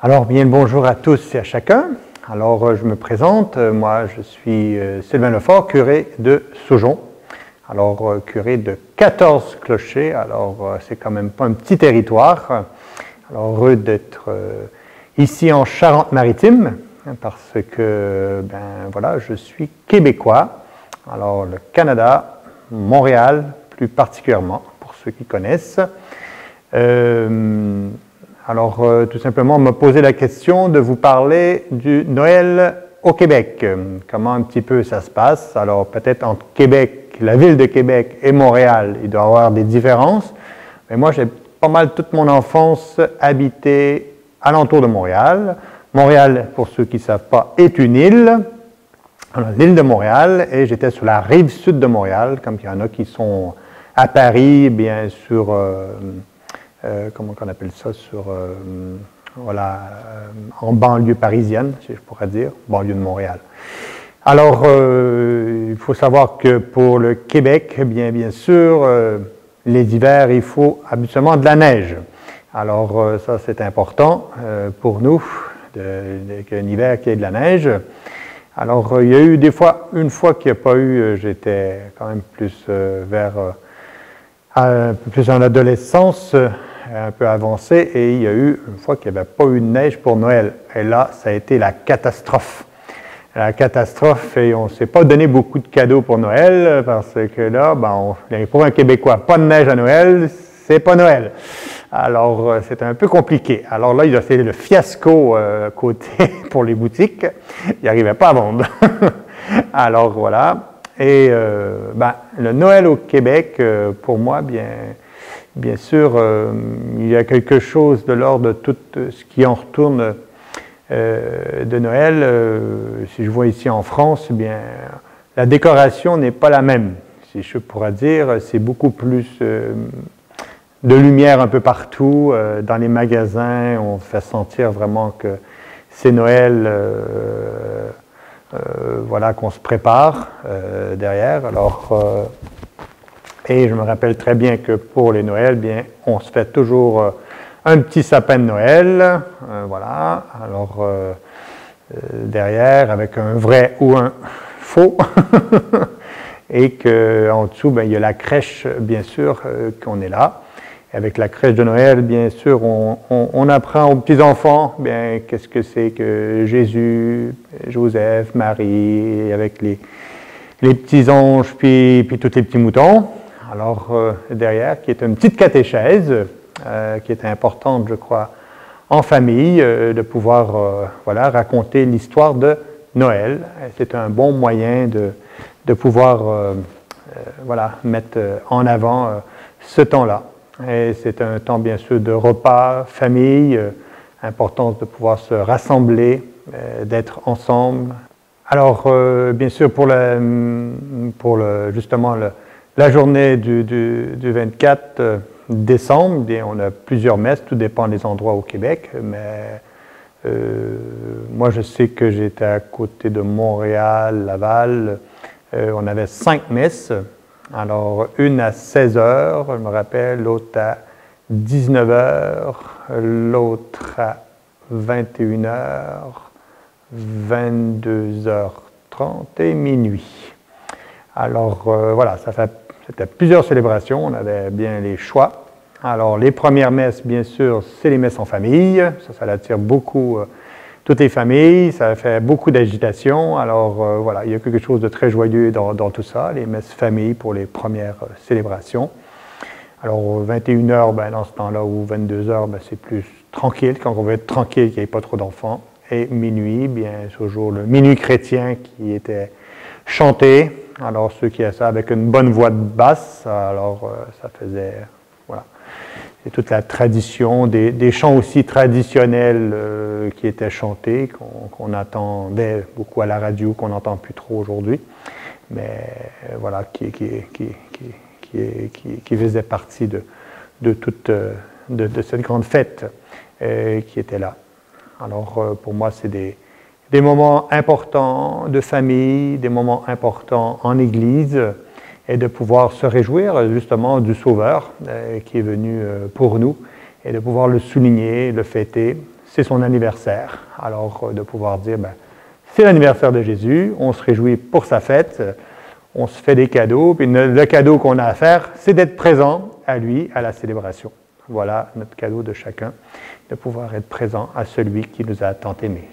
Alors, bien le bonjour à tous et à chacun. Alors, je me présente. Moi, je suis Sylvain Lefort, curé de Saujon. Alors, curé de 14 clochers. Alors, c'est quand même pas un petit territoire. Alors, heureux d'être ici en Charente-Maritime, parce que, voilà, je suis québécois. Alors, le Canada, Montréal, plus particulièrement, pour ceux qui connaissent. Alors, tout simplement, on m'a posé la question de vous parler du Noël au Québec. Comment un petit peu ça se passe? Alors, peut-être entre Québec, la ville de Québec et Montréal, il doit y avoir des différences. Mais moi, j'ai pas mal toute mon enfance habité alentour de Montréal. Montréal, pour ceux qui ne savent pas, est une île. L'île de Montréal, et j'étais sur la rive sud de Montréal, comme il y en a qui sont à Paris, bien sûr. Comment on appelle ça, en banlieue parisienne, si je pourrais dire, banlieue de Montréal. Alors, il faut savoir que pour le Québec, bien sûr, les hivers, il faut habituellement de la neige. Alors, ça, c'est important pour nous, qu'un hiver qui ait de la neige. Alors, il y a eu des fois, une fois qu'il n'y a pas eu, j'étais quand même plus plus en adolescence, un peu avancé, et il y a eu une fois qu'il n'y avait pas eu de neige pour Noël. Et là, ça a été la catastrophe. La catastrophe, et on ne s'est pas donné beaucoup de cadeaux pour Noël, parce que là, pour un Québécois, pas de neige à Noël, c'est pas Noël. Alors, c'est un peu compliqué. Alors là, il a fait le fiasco côté pour les boutiques. Il n'arrivait pas à vendre. Alors, voilà. Et le Noël au Québec, pour moi, bien sûr, il y a quelque chose de l'ordre de tout ce qui en retourne de Noël. Si je vois ici en France, la décoration n'est pas la même, si je pourrais dire. C'est beaucoup plus de lumière un peu partout. Dans les magasins, on fait sentir vraiment que c'est Noël. Voilà, qu'on se prépare derrière. Alors, et je me rappelle très bien que pour les Noëls, on se fait toujours un petit sapin de Noël, voilà. Alors, derrière, avec un vrai ou un faux, et qu'en dessous, il y a la crèche, bien sûr, qu'on est là. Avec la crèche de Noël, bien sûr, on apprend aux petits-enfants, qu'est-ce que c'est que Jésus, Joseph, Marie, avec les petits anges, puis tous les petits moutons. Alors, derrière, qui est une petite catéchèse, qui est importante, je crois, en famille, de pouvoir raconter l'histoire de Noël. C'est un bon moyen de pouvoir mettre en avant ce temps-là. Et c'est un temps, bien sûr, de repas, famille, importance de pouvoir se rassembler, d'être ensemble. Alors, bien sûr, justement la journée du 24 décembre, on a plusieurs messes, tout dépend des endroits au Québec, mais moi, je sais que j'étais à côté de Montréal, Laval, on avait 5 messes. Alors, une à 16h, je me rappelle, l'autre à 19h, l'autre à 21h, 22h30 et minuit. Alors, c'était plusieurs célébrations, on avait bien les choix. Alors, les premières messes, bien sûr, c'est les messes en famille. Ça attire beaucoup toutes les familles, ça fait beaucoup d'agitation. Alors, il y a quelque chose de très joyeux dans tout ça, les messes famille pour les premières célébrations. Alors, 21h, dans ce temps-là, ou 22h, c'est plus tranquille, quand on veut être tranquille, qu'il n'y ait pas trop d'enfants. Et minuit, toujours le minuit chrétien qui était chanté. Alors, ceux qui avaient ça avec une bonne voix de basse, alors ça faisait, c'est toute la tradition, des chants aussi traditionnels qui étaient chantés, qu'on entendait beaucoup à la radio, qu'on n'entend plus trop aujourd'hui, mais qui faisait partie de cette grande fête qui était là. Alors, pour moi, c'est des moments importants de famille, des moments importants en Église, et de pouvoir se réjouir justement du Sauveur qui est venu pour nous, et de pouvoir le souligner, le fêter. c'est son anniversaire. Alors, de pouvoir dire, ben, c'est l'anniversaire de Jésus, on se réjouit pour sa fête, on se fait des cadeaux, puis le cadeau qu'on a à faire, c'est d'être présent à lui, à la célébration. Voilà notre cadeau de chacun, de pouvoir être présent à celui qui nous a tant aimés.